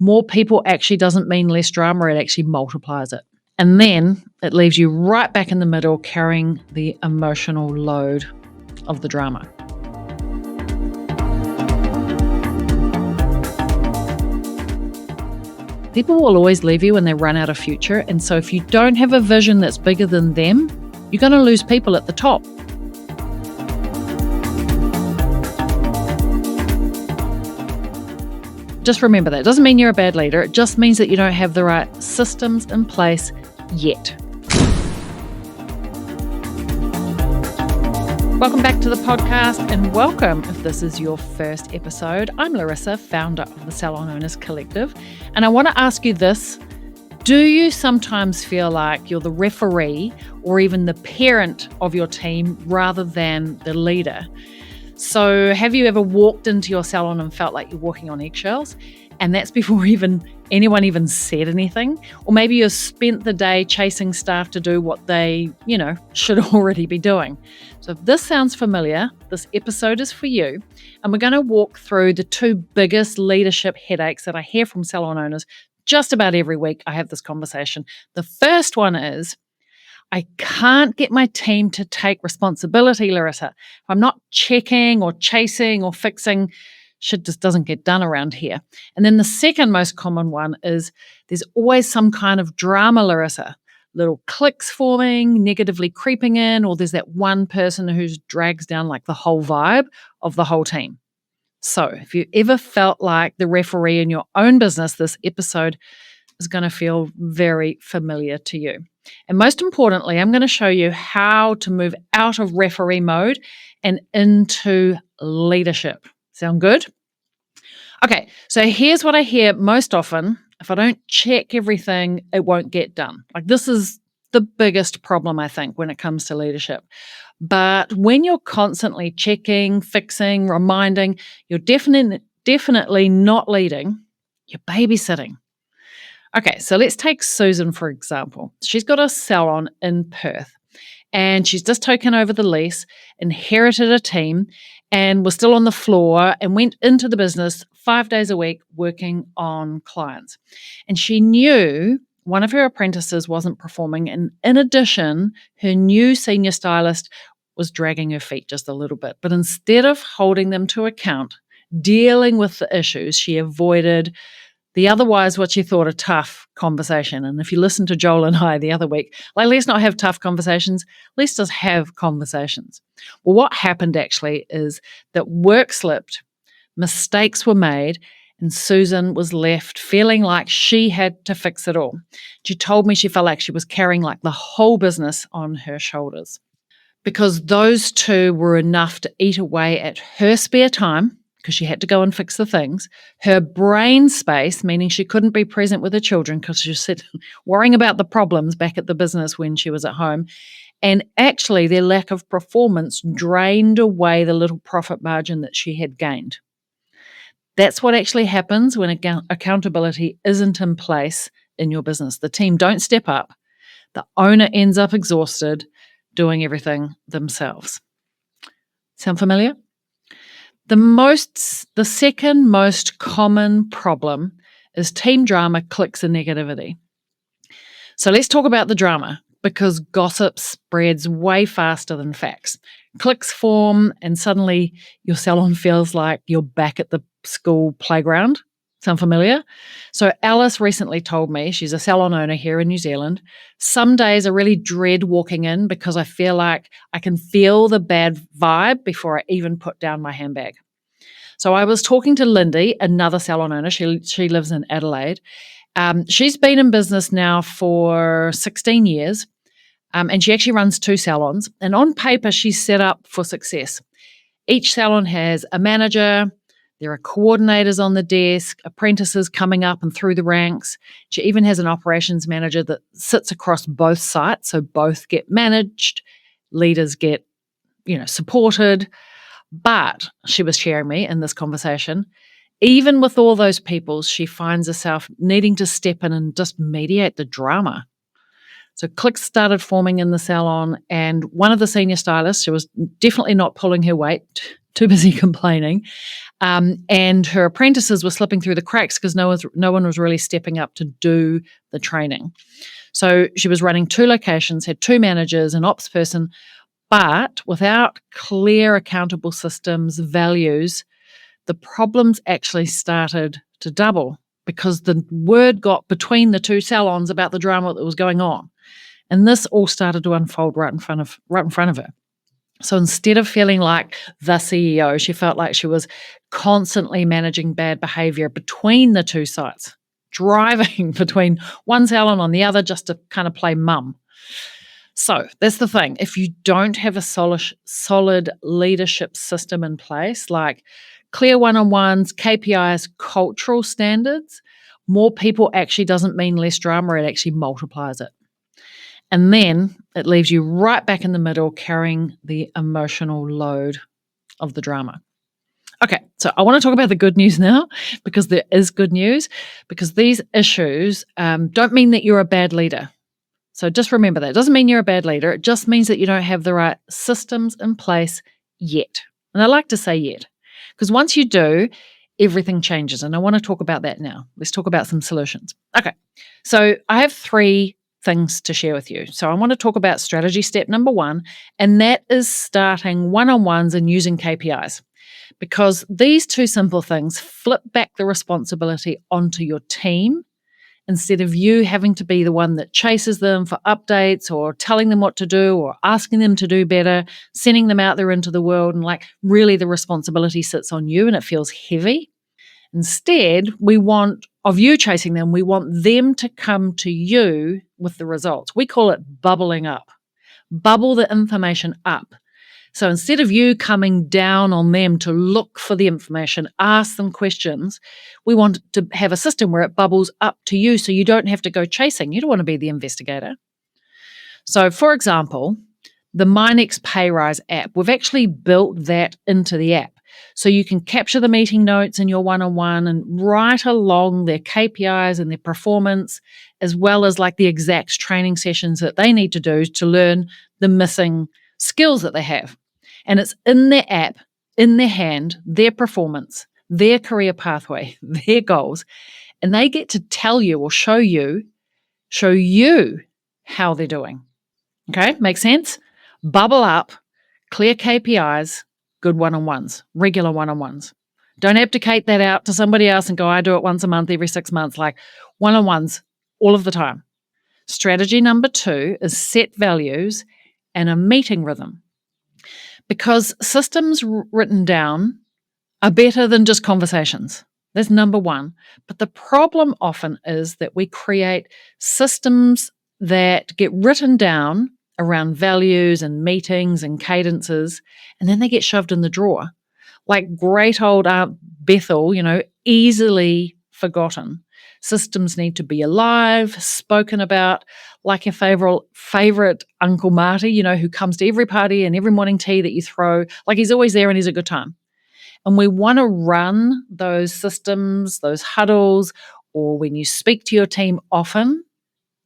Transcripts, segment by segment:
More people actually doesn't mean less drama, it actually multiplies it. And then it leaves you right back in the middle carrying the emotional load of the drama. People will always leave you when they run out of future. And so if you don't have a vision that's bigger than them, you're going to lose people at the top. Just remember that. It doesn't mean you're a bad leader. It just means that you don't have the right systems in place yet. Welcome back to the podcast, and welcome if this is your first episode. I'm Larissa, founder of the Salon Owners Collective, and I want to ask you this. Do you sometimes feel like you're the referee or even the parent of your team rather than the leader? So have you ever walked into your salon and felt like you're walking on eggshells? And that's before anyone even said anything? Or maybe you've spent the day chasing staff to do what they, should already be doing. So if this sounds familiar, this episode is for you. And we're going to walk through the two biggest leadership headaches that I hear from salon owners just about every week I have this conversation. The first one is, I can't get my team to take responsibility, Larissa. If I'm not checking or chasing or fixing, shit just doesn't get done around here. And then the second most common one is there's always some kind of drama, Larissa. Little cliques forming, negatively creeping in, or there's that one person who drags down like the whole vibe of the whole team. So if you ever felt like the referee in your own business, this episode is going to feel very familiar to you. And most importantly, I'm going to show you how to move out of referee mode and into leadership. Sound good? Okay, so here's what I hear most often. If I don't check everything, it won't get done. Like, this is the biggest problem, I think, when it comes to leadership. But when you're constantly checking, fixing, reminding, you're definitely not leading, you're babysitting. Okay, so let's take Susan, for example. She's got a salon in Perth, and she's just taken over the lease, inherited a team, and was still on the floor and went into the business 5 days a week working on clients. And she knew one of her apprentices wasn't performing, and in addition, her new senior stylist was dragging her feet just a little bit. But instead of holding them to account, dealing with the issues, she avoided the otherwise what she thought a tough conversation. And if you listen to Joel and I the other week, let's not have tough conversations, let's just have conversations. Well, what happened actually is that work slipped, mistakes were made, and Susan was left feeling like she had to fix it all. She told me she felt like she was carrying like the whole business on her shoulders, because those two were enough to eat away at her spare time, because she had to go and fix the things, her brain space, meaning she couldn't be present with her children because she was worrying about the problems back at the business when she was at home, and actually their lack of performance drained away the little profit margin that she had gained. That's what actually happens when accountability isn't in place in your business. The team don't step up. The owner ends up exhausted, doing everything themselves. Sound familiar? The second most common problem is team drama, cliques, and negativity. So let's talk about the drama, because gossip spreads way faster than facts. Cliques form, and suddenly your salon feels like you're back at the school playground. Sound familiar? So Alice recently told me, she's a salon owner here in New Zealand, some days I really dread walking in because I feel like I can feel the bad vibe before I even put down my handbag. So I was talking to Lindy, another salon owner. She lives in Adelaide. She's been in business now for 16 years, and she actually runs 2 salons. And on paper, she's set up for success. Each salon has a manager. There are coordinators on the desk, apprentices coming up and through the ranks. She even has an operations manager that sits across both sites, so both get managed, leaders get, supported. But she was sharing me in this conversation, even with all those people, she finds herself needing to step in and just mediate the drama. So cliques started forming in the salon, and one of the senior stylists, who was definitely not pulling her weight, too busy complaining, and her apprentices were slipping through the cracks because no one was really stepping up to do the training. So she was running 2 locations, had 2 managers, an ops person, but without clear accountable systems, values, the problems actually started to double because the word got between the 2 salons about the drama that was going on. And this all started to unfold right in front of her. So instead of feeling like the CEO, she felt like she was constantly managing bad behavior between the 2 sites, driving between one salon and the other just to kind of play mum. So that's the thing. If you don't have a solid leadership system in place, like clear one-on-ones, KPIs, cultural standards, more people actually doesn't mean less drama, it actually multiplies it. And then it leaves you right back in the middle carrying the emotional load of the drama. Okay, so I want to talk about the good news now, because there is good news, because these issues don't mean that you're a bad leader. So just remember that. It doesn't mean you're a bad leader. It just means that you don't have the right systems in place yet. And I like to say yet, because once you do, everything changes. And I want to talk about that now. Let's talk about some solutions. Okay, so I have 3 things to share with you. So I want to talk about strategy step number 1, and that is starting one-on-ones and using KPIs, because these 2 simple things flip back the responsibility onto your team instead of you having to be the one that chases them for updates or telling them what to do or asking them to do better, sending them out there into the world, and like really the responsibility sits on you and it feels heavy. Instead, we want you chasing them, we want them to come to you with the results. We call it bubbling up. Bubble the information up. So instead of you coming down on them to look for the information, ask them questions, we want to have a system where it bubbles up to you so you don't have to go chasing. You don't want to be the investigator. So for example, the My Next Pay Rise app, we've actually built that into the app. So you can capture the meeting notes in your one-on-one and write along their KPIs and their performance, as well as like the exact training sessions that they need to do to learn the missing skills that they have. And it's in their app, in their hand, their performance, their career pathway, their goals, and they get to tell you or show you how they're doing. Okay, makes sense? Bubble up, clear KPIs, good one-on-ones, regular one-on-ones. Don't abdicate that out to somebody else and go, I do it once a month, every 6 months, like one-on-ones all of the time. Strategy number 2 is set values and a meeting rhythm. Because systems written down are better than just conversations. That's number 1. But the problem often is that we create systems that get written down around values and meetings and cadences, and then they get shoved in the drawer. Like great old Aunt Bethel, easily forgotten. Systems need to be alive, spoken about, like your favorite Uncle Marty, who comes to every party and every morning tea that you throw. Like he's always there and he's a good time. And we want to run those systems, those huddles, or when you speak to your team often,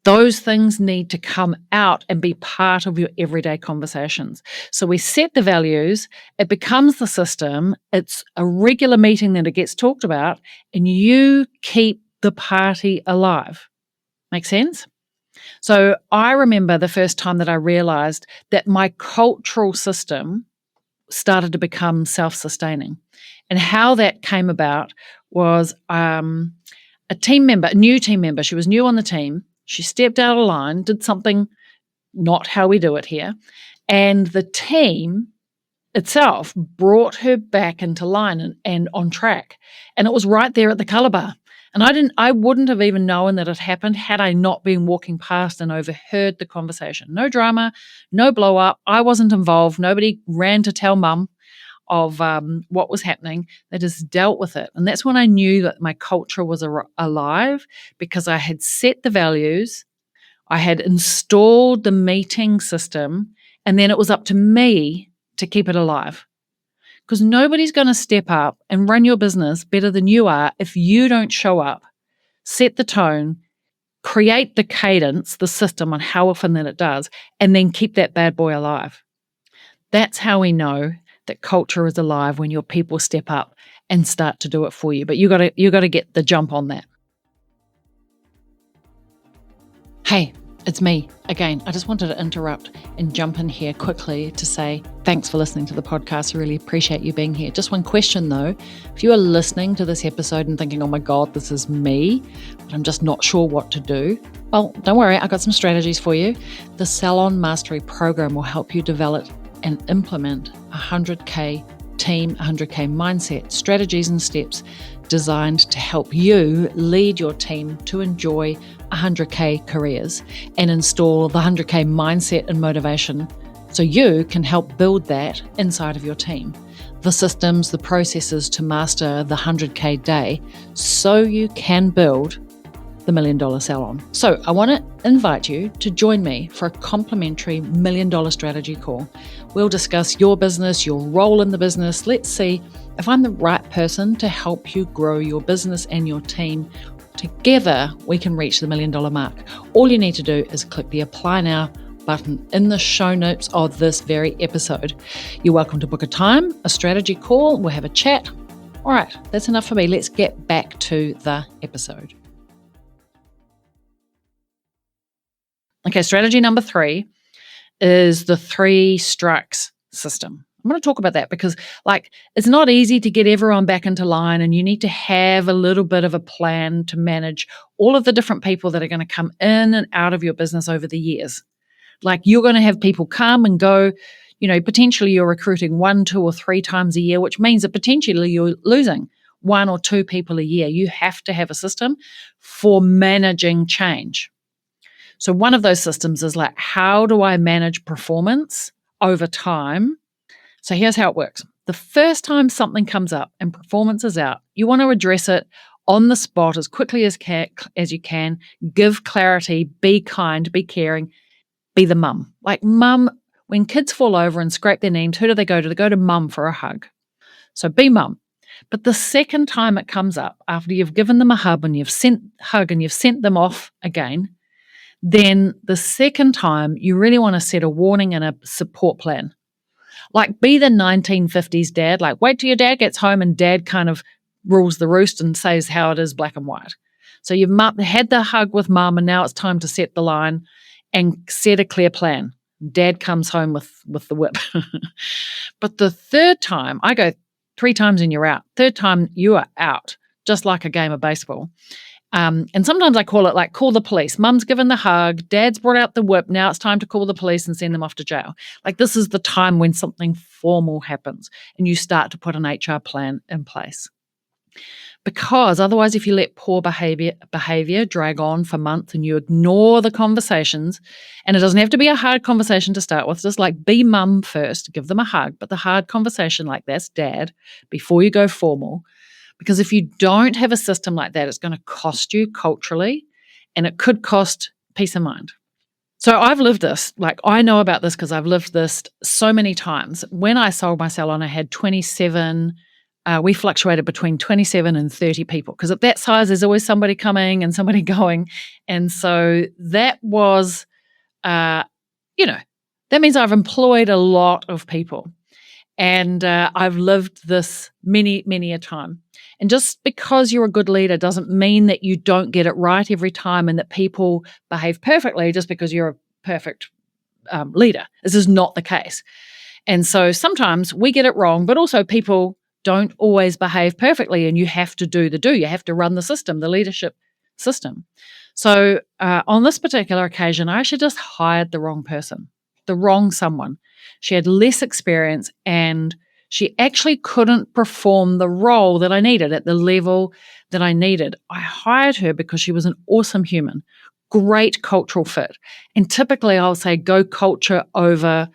those things need to come out and be part of your everyday conversations. So we set the values, it becomes the system, it's a regular meeting that it gets talked about, and you keep the party alive. Make sense? So I remember the first time that I realized that my cultural system started to become self-sustaining. And how that came about was a new team member. She was new on the team. She stepped out of line, did something not how we do it here, and the team itself brought her back into line and on track. And it was right there at the colour bar. And I wouldn't have even known that it happened had I not been walking past and overheard the conversation. No drama, no blow up. I wasn't involved. Nobody ran to tell mum of what was happening. They just dealt with it. And that's when I knew that my culture was alive, because I had set the values, I had installed the meeting system, and then it was up to me to keep it alive. Because nobody's going to step up and run your business better than you are if you don't show up, set the tone, create the cadence, the system on how often that it does, and then keep that bad boy alive. That's how we know that culture is alive, when your people step up and start to do it for you. But you got to get the jump on that. Hey, it's me again. I just wanted to interrupt and jump in here quickly to say thanks for listening to the podcast. I really appreciate you being here. Just one question though. If you are listening to this episode and thinking, oh my God, this is me, but I'm just not sure what to do, well, don't worry. I got some strategies for you. The Salon Mastery Program will help you develop and implement a 100K team, 100K mindset, strategies and steps designed to help you lead your team to enjoy 100K careers and install the 100K mindset and motivation so you can help build that inside of your team. The systems, the processes to master the 100K day so you can build the $1 Million Salon. So I want to invite you to join me for a complimentary $1 Million strategy call. We'll discuss your business, your role in the business. Let's see if I'm the right person to help you grow your business and your team. Together, we can reach the $1 Million mark. All you need to do is click the Apply Now button in the show notes of this very episode. You're welcome to book a time, a strategy call. We'll have a chat. All right, that's enough for me. Let's get back to the episode. Okay, strategy number 3 is the 3 strikes system. I'm going to talk about that because it's not easy to get everyone back into line, and you need to have a little bit of a plan to manage all of the different people that are going to come in and out of your business over the years. You're going to have people come and go, potentially you're recruiting 1, 2, or 3 times a year, which means that potentially you're losing 1 or 2 people a year. You have to have a system for managing change. So one of those systems is how do I manage performance over time? So here's how it works. The first time something comes up and performance is out, you want to address it on the spot as quickly as you can. Give clarity, be kind, be caring, be the mum. Mum, when kids fall over and scrape their knees, who do they go to? They go to mum for a hug. So be mum. But the second time it comes up, after you've given them a hug and you've sent them off again, then the second time you really want to set a warning and a support plan. Be the 1950s dad, wait till your dad gets home and dad kind of rules the roost and says how it is, black and white. So you've had the hug with mum, and now it's time to set the line and set a clear plan. Dad comes home with the whip. But the third time, I go 3 times and you're out. Third time you are out, just like a game of baseball. And sometimes I call it call the police. Mum's given the hug, dad's brought out the whip, now it's time to call the police and send them off to jail. This is the time when something formal happens and you start to put an HR plan in place. Because otherwise, if you let poor behavior drag on for months and you ignore the conversations, and it doesn't have to be a hard conversation to start with, just be mum first, give them a hug, but the hard conversation that's dad before you go formal. Because if you don't have a system like that, it's going to cost you culturally, and it could cost peace of mind. So I've lived this. I know about this because I've lived this so many times. When I sold my salon, I had 27. We fluctuated between 27 and 30 people because at that size, there's always somebody coming and somebody going. And so that was, that means I've employed a lot of people. And I've lived this many, many a time. And just because you're a good leader doesn't mean that you don't get it right every time and that people behave perfectly just because you're a perfect leader. This is not the case. And so sometimes we get it wrong, but also people don't always behave perfectly, and you have to do the do. You have to run the system, the leadership system. So on this particular occasion, I actually just hired the wrong person, the wrong someone. She had less experience and she actually couldn't perform the role that I needed at the level that I needed. I hired her because she was an awesome human, great cultural fit. And typically I'll say go culture over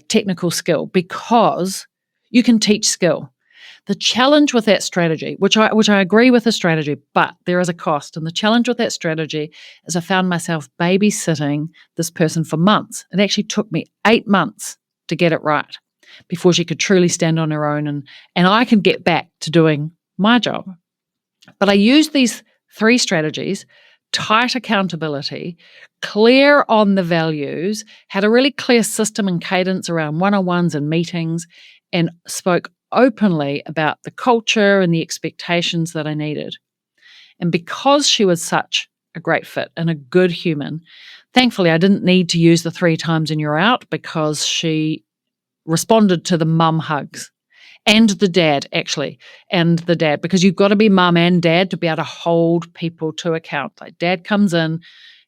technical skill because you can teach skill. The challenge with that strategy, which I agree with the strategy, but there is a cost. And the challenge with that strategy is I found myself babysitting this person for months. It actually took me 8 months to get it right before she could truly stand on her own and I could get back to doing my job. But I used these 3 strategies, tight accountability, clear on the values, had a really clear system and cadence around one-on-ones and meetings, and spoke openly about the culture and the expectations that I needed. And because she was such a great fit and a good human, thankfully I didn't need to use the 3 times and you're out, because she responded to the mum hugs. And the dad, because you've got to be mum and dad to be able to hold people to account. Like, dad comes in,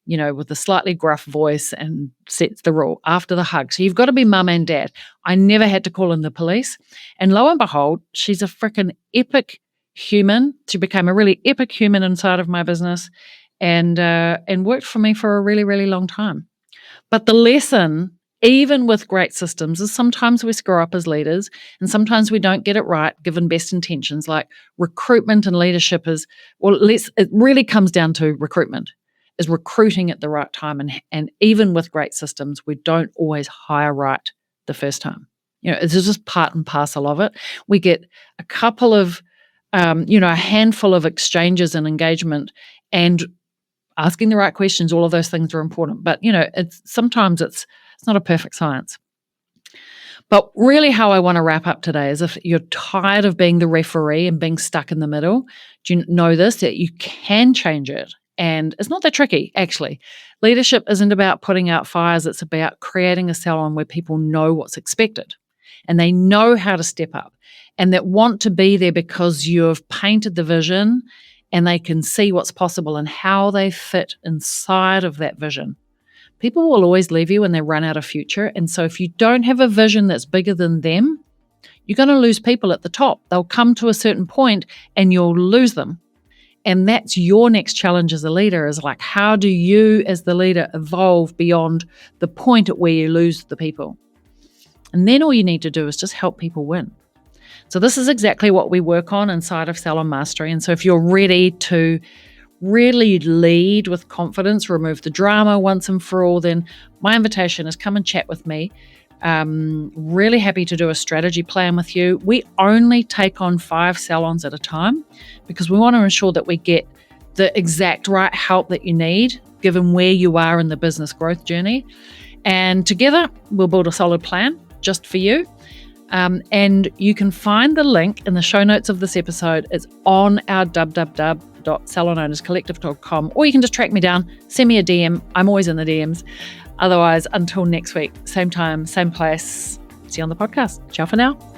with a slightly gruff voice and sets the rule after the hug. So you've got to be mum and dad. I never had to call in the police. And lo and behold, she's a freaking epic human. She became a really epic human inside of my business and worked for me for a really, really long time. But the lesson, even with great systems, is sometimes we screw up as leaders and sometimes we don't get it right given best intentions. Like, recruitment and leadership it really comes down to recruitment, is recruiting at the right time. And even with great systems, we don't always hire right the first time. It's just part and parcel of it. We get a couple of, a handful of exchanges and engagement, and asking the right questions, all of those things are important. But, sometimes it's not a perfect science. But really how I want to wrap up today is, if you're tired of being the referee and being stuck in the middle, do you know this, that you can change it? And it's not that tricky, actually. Leadership isn't about putting out fires. It's about creating a salon where people know what's expected and they know how to step up and that want to be there because you've painted the vision and they can see what's possible and how they fit inside of that vision. People will always leave you when they run out of future. And so if you don't have a vision that's bigger than them, you're going to lose people at the top. They'll come to a certain point and you'll lose them. And that's your next challenge as a leader, is like, how do you as the leader evolve beyond the point at where you lose the people? And then all you need to do is just help people win. So this is exactly what we work on inside of Salon Mastery. And so if you're ready to really lead with confidence, remove the drama once and for all, then my invitation is come and chat with me. Really happy to do a strategy plan with you. We only take on 5 salons at a time because we want to ensure that we get the exact right help that you need, given where you are in the business growth journey. And together we'll build a solid plan just for you. And you can find the link in the show notes of this episode. It's on our www.salonownerscollective.com, or you can just track me down, send me a DM. I'm always in the DMs. Otherwise, until next week, same time, same place. See you on the podcast. Ciao for now.